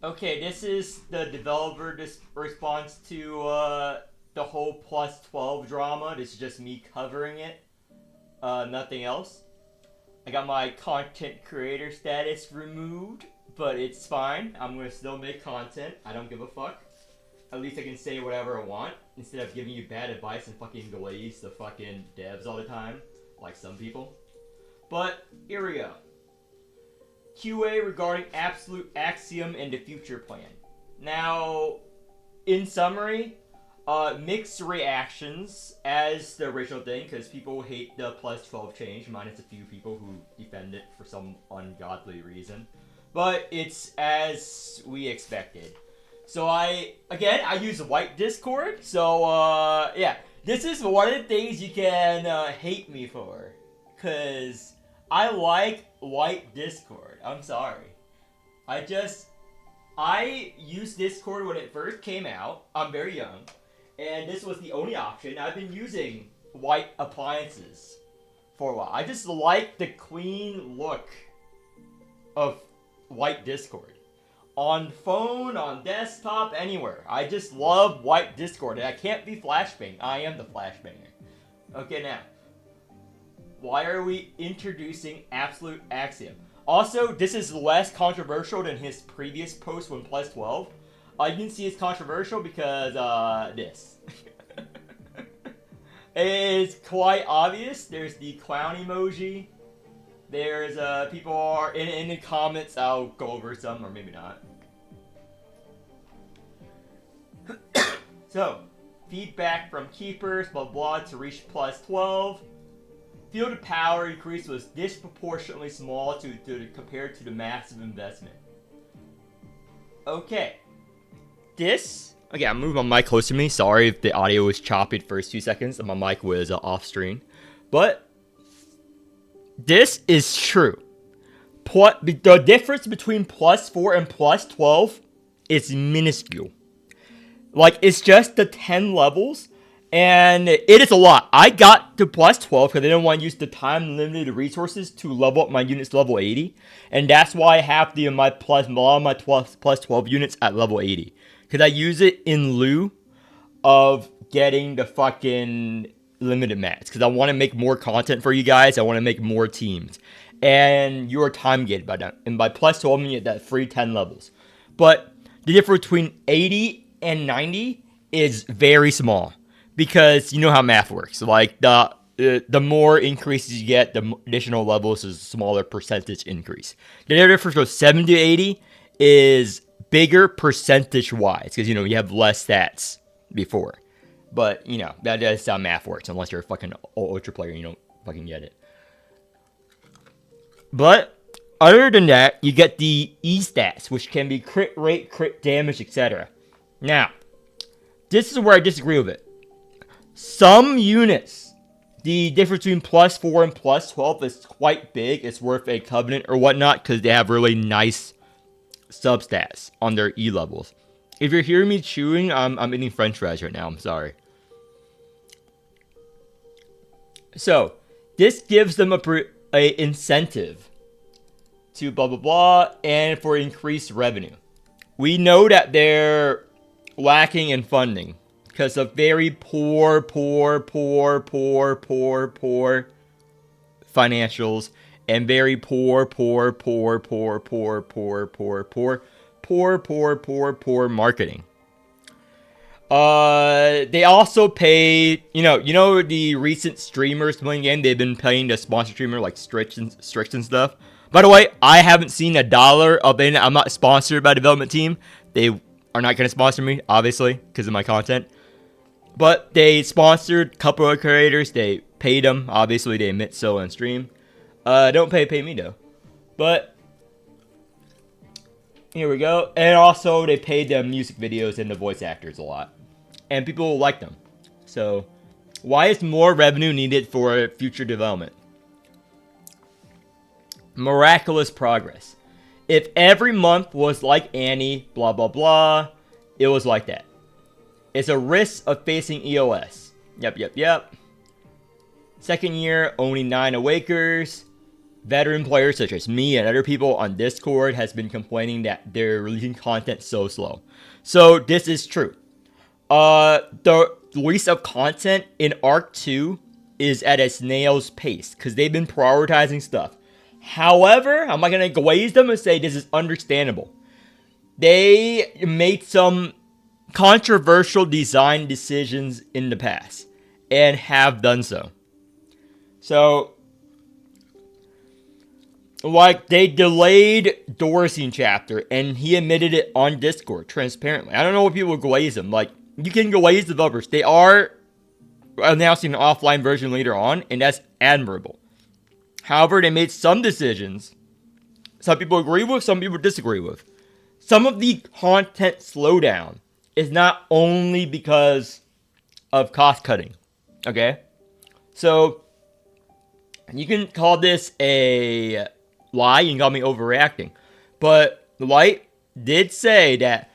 Okay, this is the developer response to the whole plus 12 drama. This is just me covering it, nothing else. I got my content creator status removed, but it's fine. I'm gonna still make content. I don't give a fuck. At least I can say whatever I want instead of giving you bad advice and fucking glaze the fucking devs all the time, like some people. But here we go. QA regarding Absolute Axiom and the future plan. Now, in summary, mixed reactions as the original thing, because people hate the plus 12 change, minus a few people who defend it for some ungodly reason. But it's as we expected. So I use white Discord, so yeah. This is one of the things you can hate me for. Because I like white Discord. I'm sorry. I used Discord when it first came out. I'm very young. And this was the only option. I've been using white appliances for a while. I just like the clean look of white Discord. On phone, on desktop, anywhere. I just love white Discord. And I can't be flashbang. I am the flashbanger. Okay, now. Why are we introducing Absolute Axiom? Also, this is less controversial than his previous post when plus 12. You can see it's controversial because, this. It's quite obvious. There's the clown emoji. There's, people are, in the comments, I'll go over some, or maybe not. So, feedback from keepers, blah blah, to reach plus 12. Field of power increase was disproportionately small compared to the massive investment. Okay. Okay, I'm moving my mic closer to me. Sorry if the audio was choppy the first 2 seconds and my mic was off screen. But this is true. The difference between plus 4 and plus 12 is minuscule. Like, it's just the 10 levels. And it is a lot. I got to plus 12 because I didn't want to use the time-limited resources to level up my units to level 80. And that's why I have a lot of my plus 12 units at level 80. Because I use it in lieu of getting the fucking limited mats. Because I want to make more content for you guys. I want to make more teams. And you're time gated by that. And by plus 12, you get that free 10 levels. But the difference between 80 and 90 is very small. Because you know how math works. Like, the more increases you get, the additional levels is a smaller percentage increase. The difference from 70 to 80 is bigger percentage-wise. Because, you have less stats before. But, that's how math works. Unless you're a fucking ultra player and you don't fucking get it. But, other than that, you get the E-stats, which can be crit rate, crit damage, etc. Now, this is where I disagree with it. Some units, the difference between plus 4 and plus 12 is quite big. It's worth a covenant or whatnot because they have really nice substats on their E levels. If you're hearing me chewing, I'm eating french fries right now. I'm sorry. So, this gives them a incentive to blah, blah, blah, and for increased revenue. We know that they're lacking in funding. Because of very poor financials and very poor marketing. They also pay, the recent streamers playing game. They've been paying the sponsor streamer like Strix and stuff. By the way, I haven't seen $1 of it. I'm not sponsored by development team. They are not going to sponsor me, obviously, because of my content. But they sponsored a couple of creators. They paid them. Obviously, they admit so on stream. Don't pay me, though. But, here we go. And also, they paid them music videos and the voice actors a lot. And people like them. So, why is more revenue needed for future development? Miraculous progress. If every month was like Annie, blah, blah, blah, it was like that. It's a risk of facing EOS. Yep. Second year, only 9 Awakers. veteran players such as me and other people on Discord has been complaining that they're releasing content so slow. So this is true. The release of content in Arc 2 is at a snail's pace because they've been prioritizing stuff. However, I'm not going to glaze them and say this is understandable. They made some controversial design decisions in the past and have done so. So, like, they delayed Dorothy chapter, and he admitted it on Discord transparently. I don't know what people glaze them. Like, you can glaze developers. They are announcing an offline version later on, and that's admirable. However, they made some decisions some people agree with, some people disagree with. Some of the content slowdown is not only because of cost cutting. Okay? So, you can call this a lie, you can call me overreacting. But Light did say that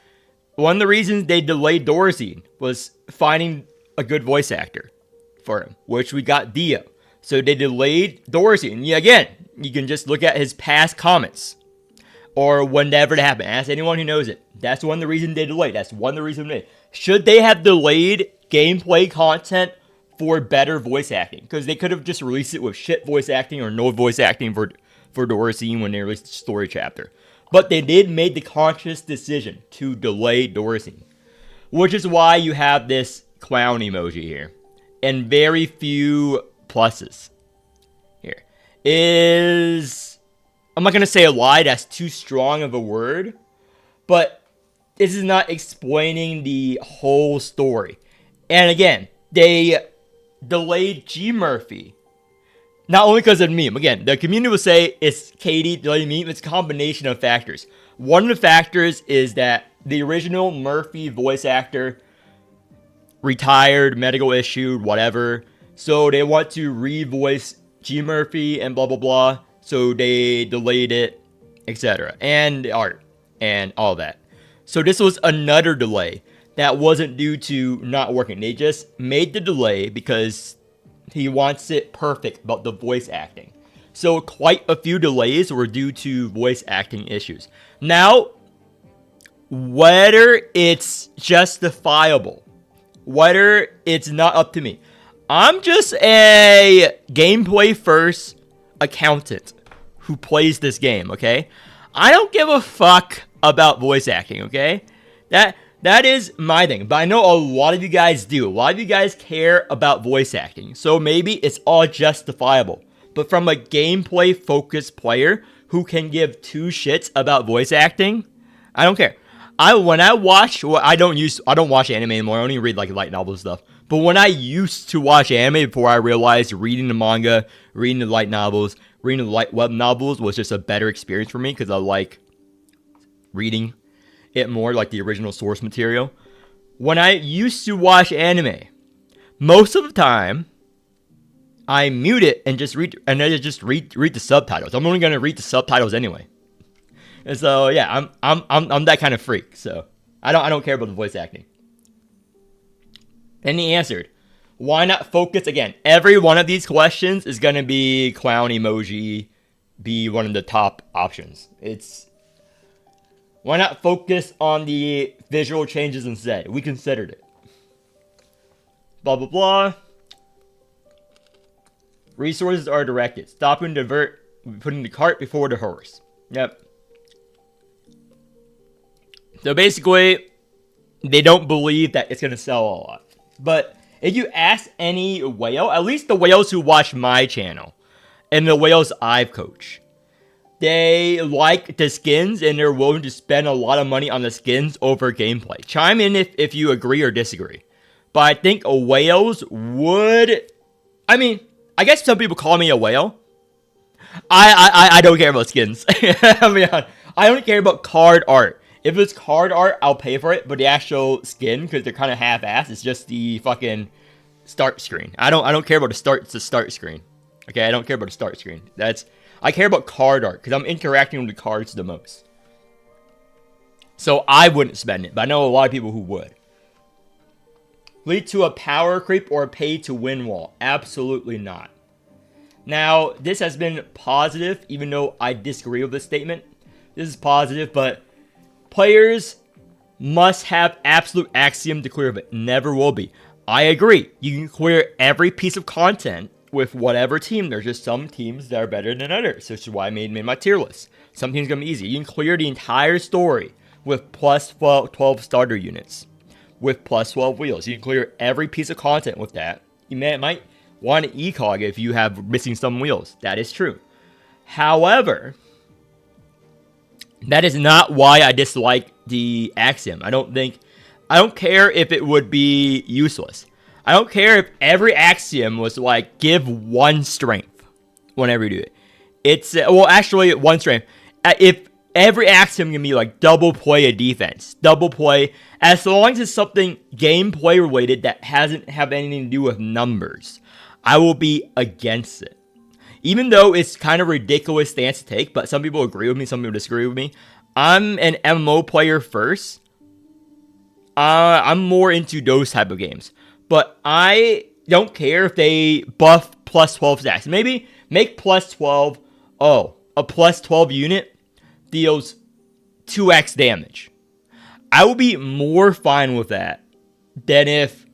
one of the reasons they delayed Dorothy was finding a good voice actor for him, which we got Dio. So they delayed Dorothy. And again, you can just look at his past comments or whenever it happened. Ask anyone who knows it. That's one of the reasons they delayed. That's one of the reasons they should they have delayed gameplay content for better voice acting? Because they could have just released it with shit voice acting or no voice acting for Dorothy when they released the story chapter. But they did make the conscious decision to delay Dorothy, which is why you have this clown emoji here. And very few pluses. Here is, I'm not going to say a lie, that's too strong of a word. But this is not explaining the whole story. And again, they delayed G Murphy. Not only because of the meme. Again, the community will say it's Katie delaying meme. It's a combination of factors. One of the factors is that the original Murphy voice actor retired, medical issue, whatever. So they want to revoice G Murphy and blah, blah, blah. So they delayed it, etc. And the art and all that. So this was another delay that wasn't due to not working. They just made the delay because he wants it perfect about the voice acting. So quite a few delays were due to voice acting issues. Now, whether it's justifiable, whether it's not up to me, I'm just a gameplay first accountant who plays this game, okay? I don't give a fuck about voice acting, okay? That is my thing, but I know a lot of you guys do. A lot of you guys care about voice acting, so maybe it's all justifiable. But from a gameplay-focused player who can give two shits about voice acting, I don't care. When I watch, well, I don't watch anime anymore. I only read like light novel stuff. But when I used to watch anime before I realized reading the manga, reading the light novels, reading the light web novels was just a better experience for me because I like reading it more, like the original source material. When I used to watch anime, most of the time I mute it and just read the subtitles. I'm only gonna read the subtitles anyway. And so yeah, I'm that kind of freak. So I don't care about the voice acting. And he answered, why not focus again? Every one of these questions is gonna be clown emoji, be one of the top options. Why not focus on the visual changes instead? We considered it. Blah, blah, blah. Resources are directed. Stop and divert, putting the cart before the horse. Yep. So basically, they don't believe that it's going to sell a lot. But if you ask any whale, at least the whales who watch my channel, and the whales I've coached, they like the skins and they're willing to spend a lot of money on the skins over gameplay. Chime in if you agree or disagree. But I think whales would... I mean, I guess some people call me a whale. I don't care about skins. I mean, I don't care about card art. If it's card art, I'll pay for it. But the actual skin, because they're kind of half-assed, it's just the fucking start screen. I don't care about the start screen. Okay, I don't care about the start screen. I care about card art, because I'm interacting with the cards the most. So I wouldn't spend it, but I know a lot of people who would. Lead to a power creep or a pay-to-win wall? Absolutely not. Now, this has been positive, even though I disagree with this statement. This is positive, but players must have Absolute Axiom to clear it. Never will be. I agree. You can clear every piece of content with whatever team. There's just some teams that are better than others, which is why I made my tier list. Some teams are going to be easy. You can clear the entire story with plus 12 starter units, with plus 12 wheels. You can clear every piece of content with that. You might want an ECOG if you have missing some wheels. That is true. However, that is not why I dislike the Axiom. I don't care if it would be useless. I don't care if every Axiom was like, give one strength whenever you do it. It's, well, actually, one strength. If every Axiom can be like double play a defense, double play, as long as it's something gameplay related that hasn't have anything to do with numbers, I will be against it. Even though it's kind of ridiculous stance to take, but some people agree with me, some people disagree with me. I'm an MMO player first. I'm more into those type of games. But I don't care if they buff plus 12 stacks. Maybe make plus 12. Oh, a plus 12 unit deals 2x damage. I will be more fine with that than if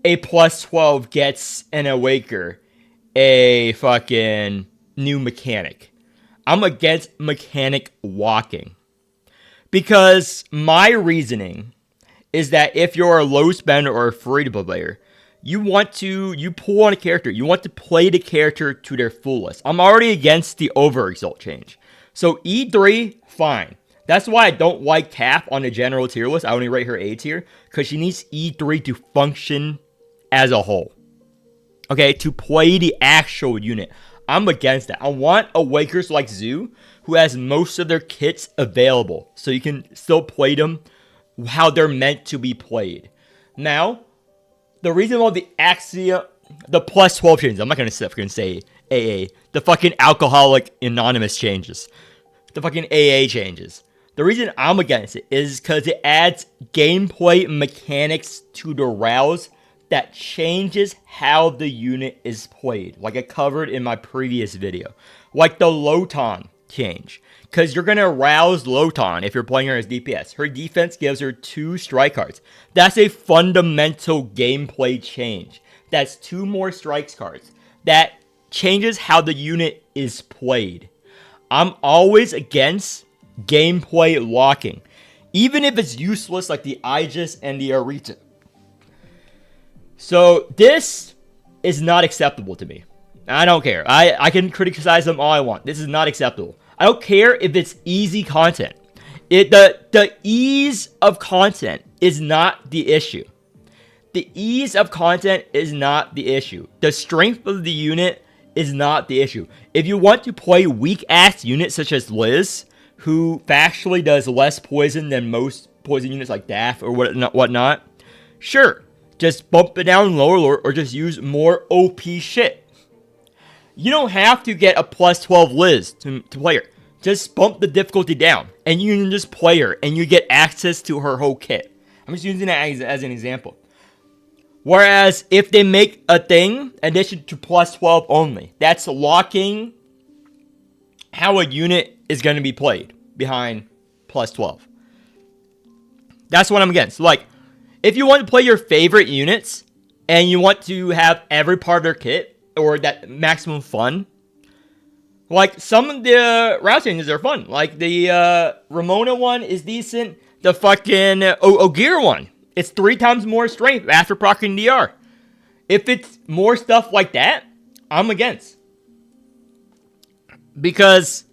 a plus 12 gets an Awaker a fucking new mechanic. I'm against mechanic walking. Because my reasoning is that if you're a low spender or a free-to-play player, you pull on a character. You want to play the character to their fullest. I'm already against the overexalt change. So E3, fine. That's why I don't like Cap on the general tier list. I only rate her A tier. Because she needs E3 to function as a whole. Okay, to play the actual unit. I'm against that. I want Awakers like Zoo, who has most of their kits available. So you can still play them how they're meant to be played. Now, the reason why the Axiom, the plus 12 changes, I'm not going to say AA. The fucking Alcoholic Anonymous changes. The fucking AA changes. The reason I'm against it is because it adds gameplay mechanics to the rouse that changes how the unit is played, like I covered in my previous video. Like the Lotan change. Because you're going to rouse Lotan if you're playing her as DPS. Her defense gives her 2 strike cards. That's a fundamental gameplay change. That's 2 more strikes cards. That changes how the unit is played. I'm always against gameplay locking. Even if it's useless like the Aegis and the Arita. So this is not acceptable to me. I don't care. I can criticize them all I want. This is not acceptable. I don't care if it's easy content. The ease of content is not the issue. The ease of content is not the issue. The strength of the unit is not the issue. If you want to play weak-ass units such as Liz, who factually does less poison than most poison units like Daff or whatnot, sure. Just bump it down lower or just use more OP shit. You don't have to get a plus 12 Liz to play her. Just bump the difficulty down. And you can just play her. And you get access to her whole kit. I'm just using that as an example. Whereas if they make a thing, addition to plus 12 only. That's locking how a unit is going to be played behind plus 12. That's what I'm against. Like, if you want to play your favorite units and you want to have every part of their kit or that maximum fun, like some of the route changes are fun. Like the Ramona one is decent. The fucking Ogier one, it's 3 times more strength after proccing DR. If it's more stuff like that, I'm against. Because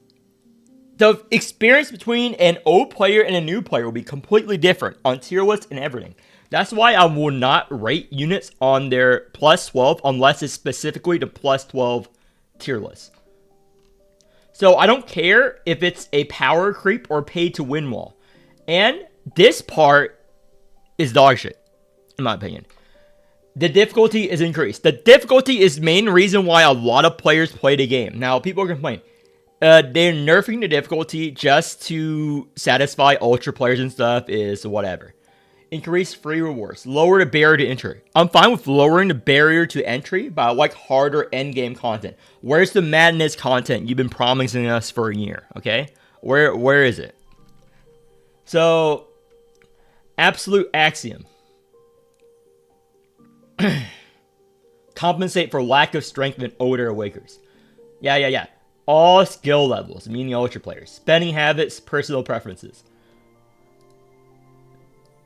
the experience between an old player and a new player will be completely different on tier lists and everything. That's why I will not rate units on their plus 12 unless it's specifically the plus 12 tier list. So I don't care if it's a power creep or pay to win wall. And this part is dog shit, in my opinion. The difficulty is increased. The difficulty is the main reason why a lot of players play the game. Now, people are complaining. They're nerfing the difficulty just to satisfy ultra players and stuff is whatever. Increase free rewards. Lower the barrier to entry. I'm fine with lowering the barrier to entry, but I like harder endgame content. Where's the madness content you've been promising us for a year? Okay, where is it? So, Absolute Axiom. Compensate for lack of strength in older awakers. Yeah. All skill levels, meaning ultra players. Spending habits, personal preferences.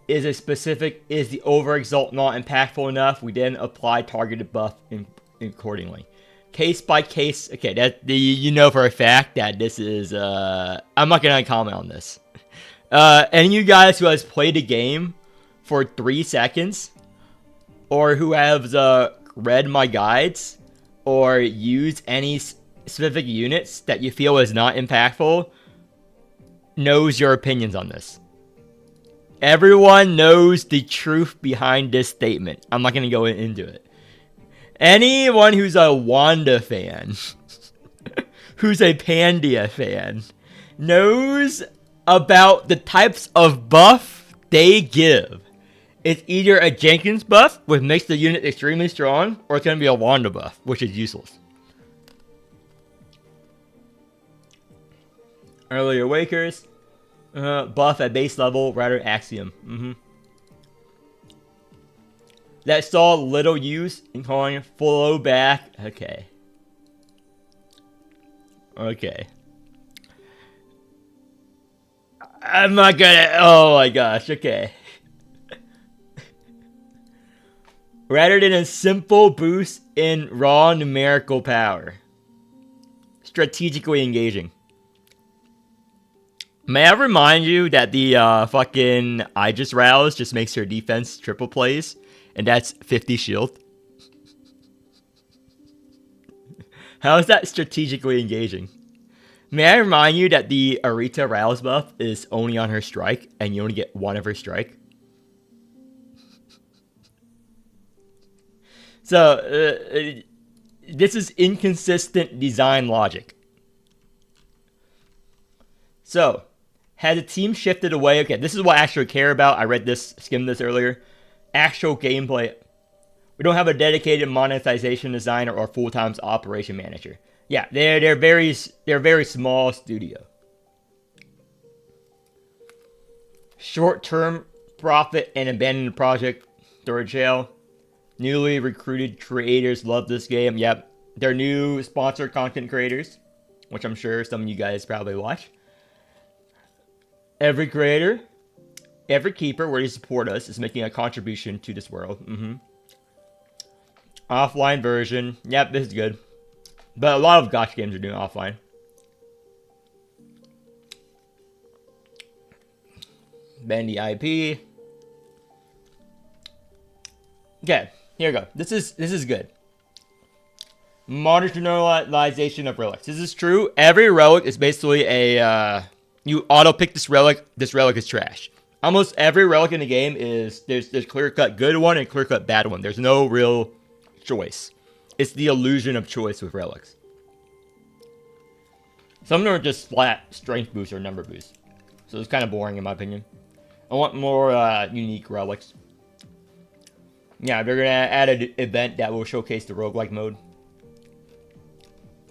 Is the overexalt not impactful enough? We didn't apply targeted buff accordingly. Case by case. Okay, you know for a fact that this is. I'm not gonna comment on this. Any of you guys who has played a game for 3 seconds, or who have read my guides, or used any specific units that you feel is not impactful, knows your opinions on this. Everyone knows the truth behind this statement. I'm not going to go into it. Anyone who's a Wanda fan, who's a Pandia fan, knows about the types of buff they give. It's either a Jenkins buff, which makes the unit extremely strong, or it's going to be a Wanda buff, which is useless. Early Awakers. Buff at base level, rather Axiom. That saw little use in calling flow back. Okay. I'm not gonna. Oh my gosh. Okay. Rather than a simple boost in raw numerical power. Strategically engaging. May I remind you that the fucking Aegis Rouse just makes her defense triple plays, and that's 50 shield? How is that strategically engaging? May I remind you that the Arita Rouse buff is only on her strike, and you only get one of her strike? So, this is inconsistent design logic. So, had the team shifted away? Okay, this is what I actually care about. I skimmed this earlier. Actual gameplay. We don't have a dedicated monetization designer or full-time operation manager. Yeah, they're very small studio. Short-term profit and abandoned project. Third jail. Newly recruited creators love this game. Yep, they're new sponsored content creators, which I'm sure some of you guys probably watch. Every creator, every keeper where you support us is making a contribution to this world. Offline version. Yep, this is good. But a lot of gacha games are doing offline. Bandy IP. Okay, here we go. This is good. Monetization of relics. This is true. Every relic is basically a you auto pick this relic. This relic is trash. Almost every relic in the game is there's clear cut good one and clear cut bad one. There's no real choice. It's the illusion of choice with relics. Some of them are just flat strength boosts or number boosts. So it's kind of boring in my opinion. I want more unique relics. Yeah, they're gonna add an event that will showcase the roguelike mode.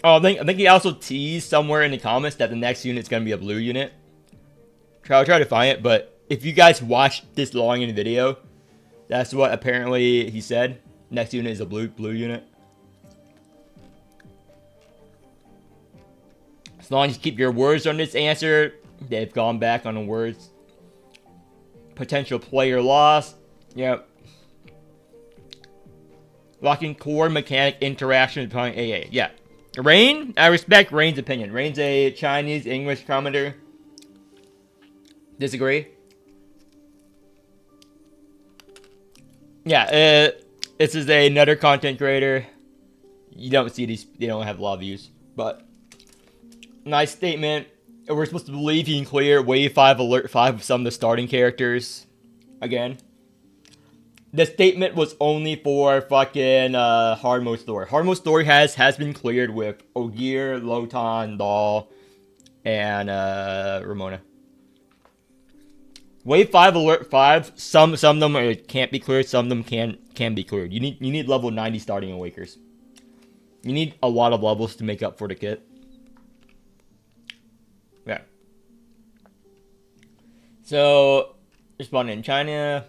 Oh, I think he also teased somewhere in the comments that the next unit is gonna be a blue unit. I'll try to find it, but if you guys watched this long in the video, that's what apparently he said. Next unit is a blue unit. As long as you keep your words on this answer, they've gone back on the words. Potential player loss. Yep. Locking core mechanic interaction between AA. Yeah. Rain? I respect Rain's opinion. Rain's a Chinese English commenter. Disagree? Yeah, this is another content creator. You don't see these, they don't have a lot of views. But, nice statement. We're supposed to believe he can clear Wave 5 Alert 5 of some of the starting characters. Again. The statement was only for fucking hard mode story. Hard mode story has been cleared with Ogier, Lotan, Dahl, and Ramona. Wave 5, Alert 5. Some of them can't be cleared. Some of them can be cleared. You need level 90 starting Awakers. You need a lot of levels to make up for the kit. Yeah. So, responding in China.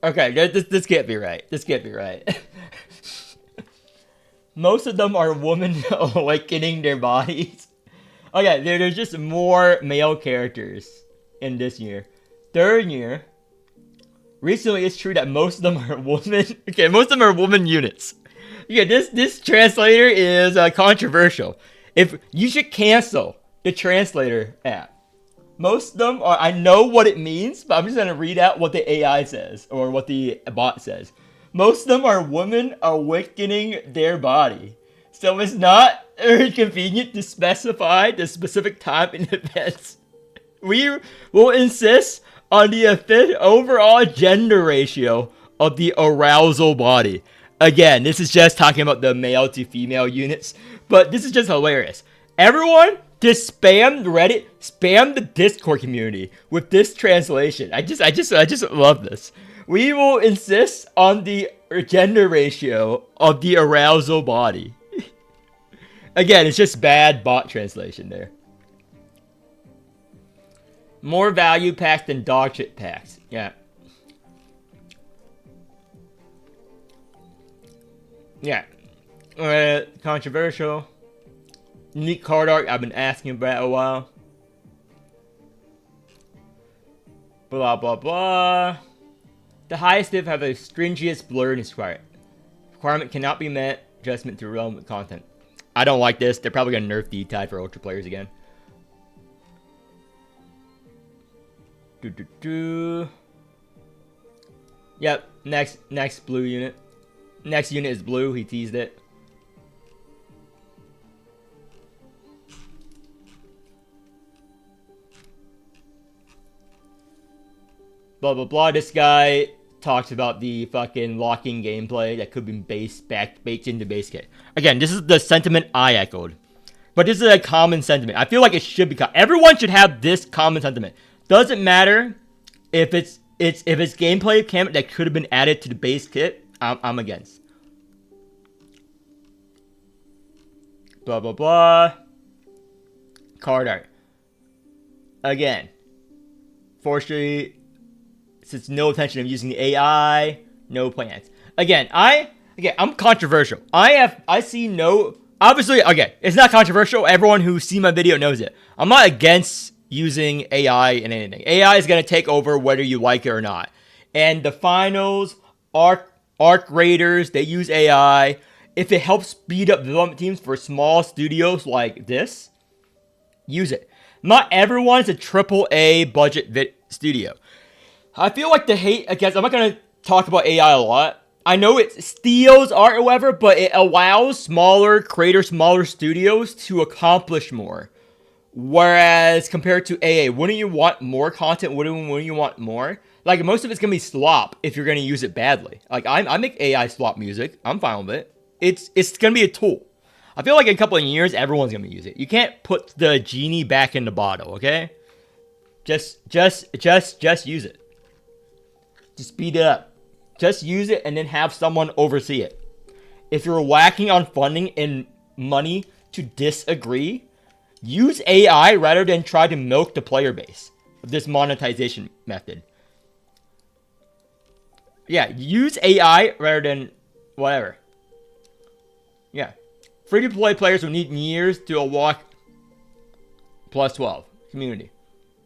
Okay, this can't be right. This can't be right. Most of them are women awakening their bodies. Okay, there's just more male characters in this year. Third year. Recently, it's true that most of them are women. Okay, most of them are woman units. Yeah, this translator is controversial. If you should cancel the translator app. Most of them are. I know what it means, but I'm just gonna read out what the AI says or what the bot says. Most of them are women awakening their body, so it's not very convenient to specify the specific time in advance. We will insist on the overall gender ratio of the arousal body. Again, this is just talking about the male to female units, but this is just hilarious. Everyone just spam Reddit, spam the Discord community with this translation. I just love this. We will insist on the gender ratio of the arousal body. Again, it's just bad bot translation there. More value packs than dog shit packs. Yeah. Yeah. Controversial. Unique card art I've been asking about a while. Blah blah blah. The highest div have a stringent blurriness requirement cannot be met. Adjustment to relevant content. I don't like this. They're probably gonna nerf D-Tide for ultra players again. Yep. Next blue unit. Next unit is blue. He teased it. Blah blah blah. This guy talks about the fucking locking gameplay that could be baked into base kit. Again, this is the sentiment I echoed, but this is a common sentiment. I feel like it should be. Everyone should have this common sentiment. Doesn't matter if it's gameplay that could have been added to the base kit. I'm against. Blah blah blah. Card art. Again, fortunately, since no intention of using the AI, no plans. Again, I'm controversial. I see no. Obviously, again, it's not controversial. Everyone who sees my video knows it. I'm not against using AI in anything. AI is gonna take over whether you like it or not. And the finals, Arc Raiders, they use AI. If it helps speed up development teams for small studios like this, use it. Not everyone's a AAA budget studio. I feel like the hate against. I'm not gonna talk about AI a lot. I know it steals art or whatever, but it allows smaller creators, smaller studios to accomplish more. Whereas compared to AA, wouldn't you want more content? Wouldn't you want more? Like, most of it's gonna be slop if you're gonna use it badly. Like, I make AI slop music. I'm fine with it. It's gonna be a tool. I feel like in a couple of years, everyone's gonna use it. You can't put the genie back in the bottle, okay? Just use it. Just speed it up. Just use it and then have someone oversee it. If you're lacking on funding and money to disagree, use AI rather than try to milk the player base of this monetization method. Yeah, use AI rather than whatever. Yeah. Free-to-play players will need years to unlock plus 12 community.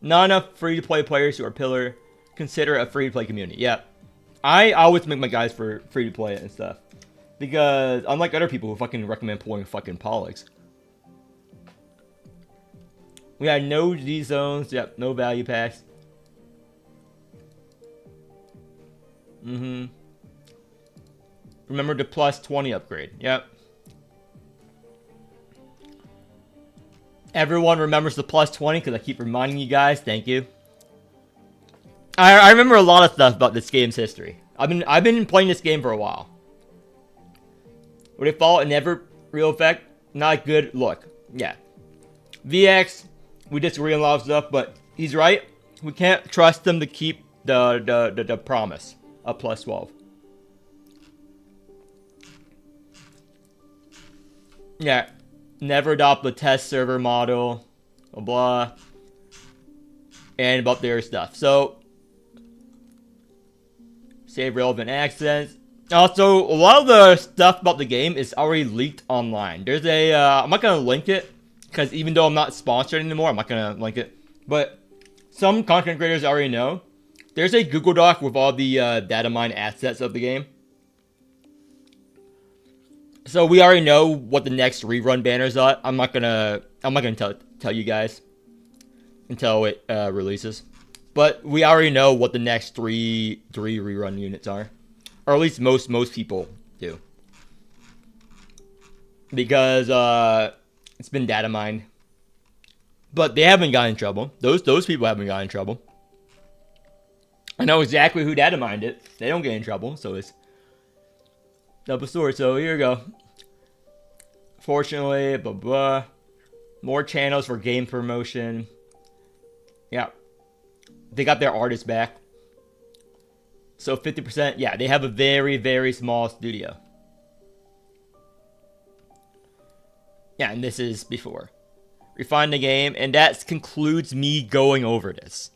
Not enough free-to-play players who are pillar consider a free-to-play community. Yeah. I always make my guys for free-to-play and stuff. Because unlike other people who fucking recommend pulling fucking Pollux. We got no Z zones. Yep, no value packs. Remember the plus 20 upgrade. Yep. Everyone remembers the plus 20 because I keep reminding you guys. Thank you. I remember a lot of stuff about this game's history. I've been playing this game for a while. Would it fall Real effect, not good. Look, yeah. VX, we disagree on a lot of stuff, but he's right. We can't trust them to keep the promise of plus 12. Yeah, never adopt the test server model, blah blah, and about their stuff. So, save relevant accents. Also, a lot of the stuff about the game is already leaked online. There's a, I'm not gonna link it, because even though I'm not sponsored anymore, I'm not gonna link it. But some content creators already know. There's a Google Doc with all the data mine assets of the game. So we already know what the next rerun banners are. I'm not gonna tell you guys until it releases. But we already know what the next three rerun units are, or at least most people do, because it's been data mined. But they haven't gotten in trouble. Those people haven't gotten in trouble. I know exactly who data mined it. They don't get in trouble, so it's double sword. So here we go. Fortunately, blah blah. More channels for game promotion. Yeah. They got their artists back. So 50%, yeah, they have a very, very small studio. Yeah, and this is before. Refine the game, and that concludes me going over this.